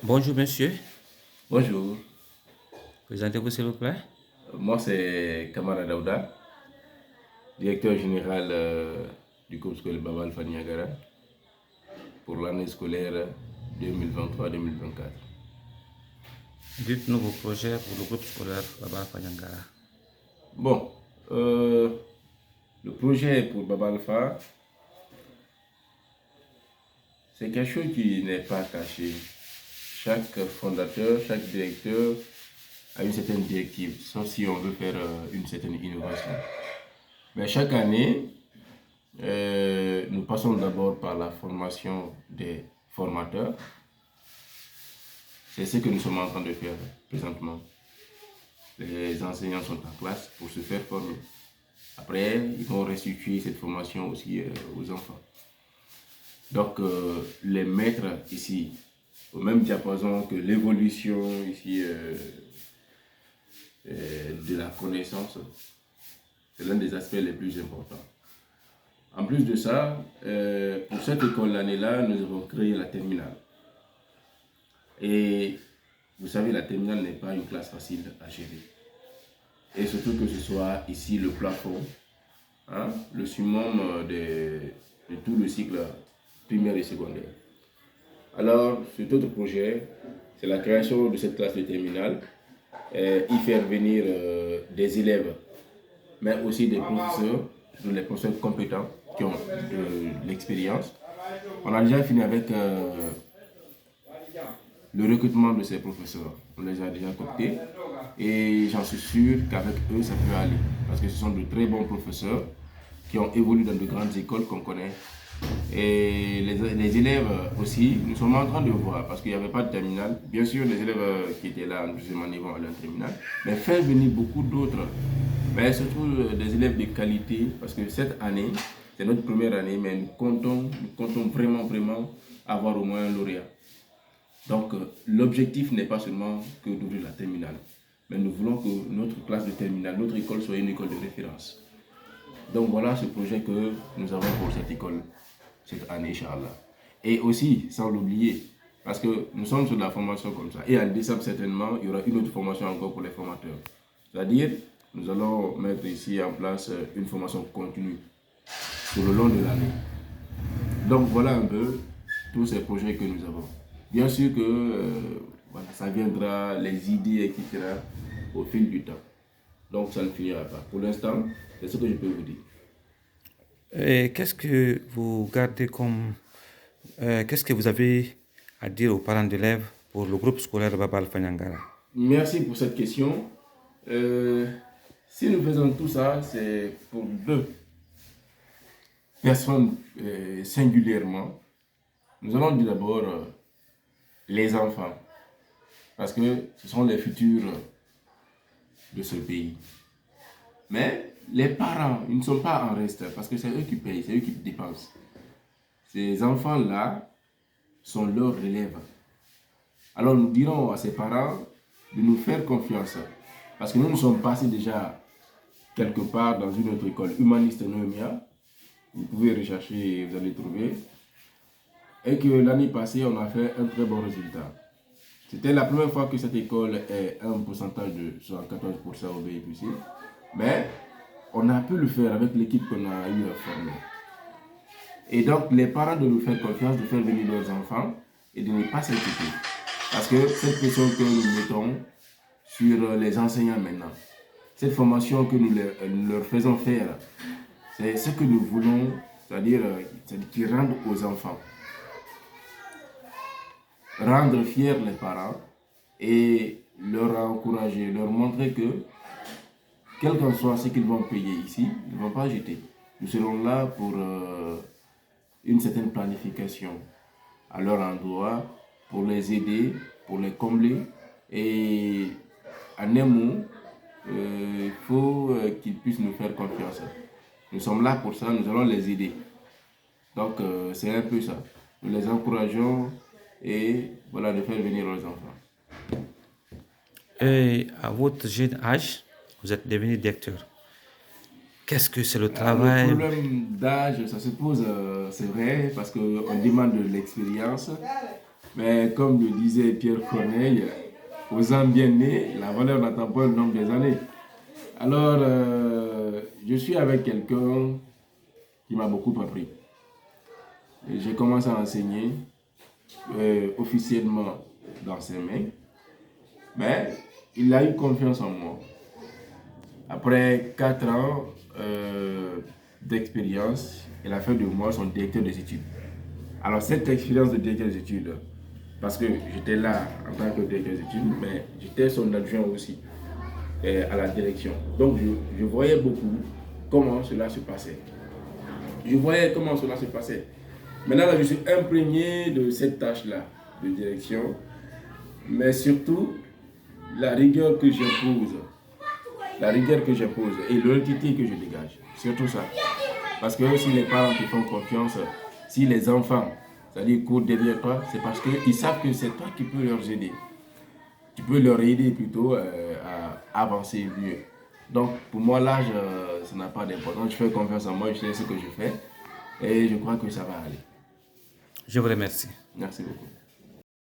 Bonjour monsieur, Bonjour, présentez-vous s'il vous plaît. moi c'est Kamara Daouda, directeur général du groupe scolaire Baba Alpha Niagara pour l'année scolaire 2023-2024. Dites-nous vos projets pour le groupe scolaire Baba Fanyangara. Bon, euh, le projet pour Baba Alpha, c'est quelque chose qui n'est pas caché. Chaque fondateur, chaque directeur a une certaine directive, sauf si on veut faire une certaine innovation. Mais chaque année, nous passons d'abord par la formation des formateurs. C'est ce que nous sommes en train de faire présentement. Les enseignants sont en classe pour se faire former. Après, ils vont restituer cette formation aussi aux enfants. Donc, les mettre ici au même diapason que l'évolution ici de la connaissance, c'est l'un des aspects les plus importants. En plus de ça, pour cette école l'année-là, nous avons créé la terminale. Et vous savez, la terminale n'est pas une classe facile à gérer. Et surtout que ce soit ici le plafond, hein, le summum de tout le cycle primaire et secondaire. Alors, cet autre projet, c'est la création de cette classe de terminale, y faire venir des élèves, mais aussi des professeurs, les professeurs compétents qui ont de l'expérience. On a déjà fini avec le recrutement de ces professeurs. On les a déjà cooptés et j'en suis sûr qu'avec eux, ça peut aller. Parce que ce sont de très bons professeurs qui ont évolué dans de grandes écoles qu'on connaît. Et les élèves aussi, nous sommes en train de voir, parce qu'il n'y avait pas de terminale. Bien sûr, les élèves qui étaient là, justement, ils vont aller en terminale. Mais faire venir beaucoup d'autres, mais surtout des élèves de qualité, parce que cette année, c'est notre première année, mais nous comptons vraiment avoir au moins un lauréat. Donc, l'objectif n'est pas seulement que d'ouvrir la terminale, mais nous voulons que notre classe de terminale, notre école soit une école de référence. Donc, voilà ce projet que nous avons pour cette école cette année, Inch'Allah. Et aussi, sans l'oublier, parce que nous sommes sur de la formation comme ça, et en décembre, certainement, il y aura une autre formation encore pour les formateurs. C'est-à-dire, nous allons mettre ici en place une formation continue tout le long de l'année. Donc, voilà un peu tous ces projets que nous avons. Bien sûr que voilà, ça viendra, les idées, etc., au fil du temps. Donc, ça ne finira pas. Pour l'instant, c'est ce que je peux vous dire. Et qu'est-ce que vous gardez comme... qu'est-ce que vous avez à dire aux parents d'élèves pour le groupe scolaire Baba Fanyangara? Merci pour cette question. Euh, si nous faisons tout ça, c'est pour deux personnes singulièrement. Nous allons dire d'abord les enfants, parce que ce sont les futurs de ce pays. Mais les parents, ils ne sont pas en reste, parce que c'est eux qui payent, c'est eux qui dépensent. Ces enfants-là sont leurs relèves. Alors nous dirons à ces parents de nous faire confiance, parce que nous sommes passés déjà quelque part dans une autre école humaniste Noemia. Vous pouvez rechercher et vous allez trouver. Et que l'année passée, on a fait un très bon résultat. C'était la première fois que cette école est un pourcentage de 74% au BIPC. Mais on a pu le faire avec l'équipe qu'on a eu à former. Et donc, les parents de nous faire confiance, de faire venir leurs enfants et de ne pas s'inquiéter. Parce que cette pression que nous mettons sur les enseignants maintenant, cette formation que nous leur faisons faire, c'est ce que nous voulons, c'est-à-dire qu'ils rendent aux enfants. Rendre fiers les parents et leur encourager, leur montrer que, quel qu'en soit ce qu'ils vont payer ici, ils ne vont pas jeter. Nous serons là pour une certaine planification à leur endroit, pour les aider, pour les combler. Et en un mot, il faut qu'ils puissent nous faire confiance. Nous sommes là pour ça, nous allons les aider. Donc c'est un peu ça. Nous les encourageons et voilà, de faire venir leurs enfants. Et à votre jeune âge, vous êtes devenu directeur. Qu'est-ce que c'est le Le travail? problème d'âge, ça se pose, c'est vrai, parce qu'on demande de l'expérience. Mais comme le disait Pierre Corneille, aux âmes bien nées, la valeur n'attend pas le nombre des années. Alors, je suis avec quelqu'un qui m'a beaucoup appris. J'ai commencé à enseigner officiellement dans ses mains, mais il a eu confiance en moi. Après 4 ans d'expérience, il a fait de moi son directeur des études. Alors cette expérience de directeur des études, parce que j'étais là en tant que directeur des études, mais j'étais son adjoint aussi à la direction. Donc je voyais beaucoup comment cela se passait. Je voyais comment cela se passait. Maintenant, là, je suis imprégné de cette tâche-là de direction, mais surtout la rigueur que j'impose. La rigueur que j'impose et l'honnêteté que je dégage. Surtout ça. Parce que si les parents te font confiance, si les enfants, c'est-à-dire courent derrière toi, c'est parce qu'ils savent que c'est toi qui peux leur aider. Tu peux leur aider plutôt à avancer mieux. Donc, pour moi, l'âge, ça n'a pas d'importance. Je fais confiance en moi, je sais ce que je fais et je crois que ça va aller. Je vous remercie. Merci beaucoup.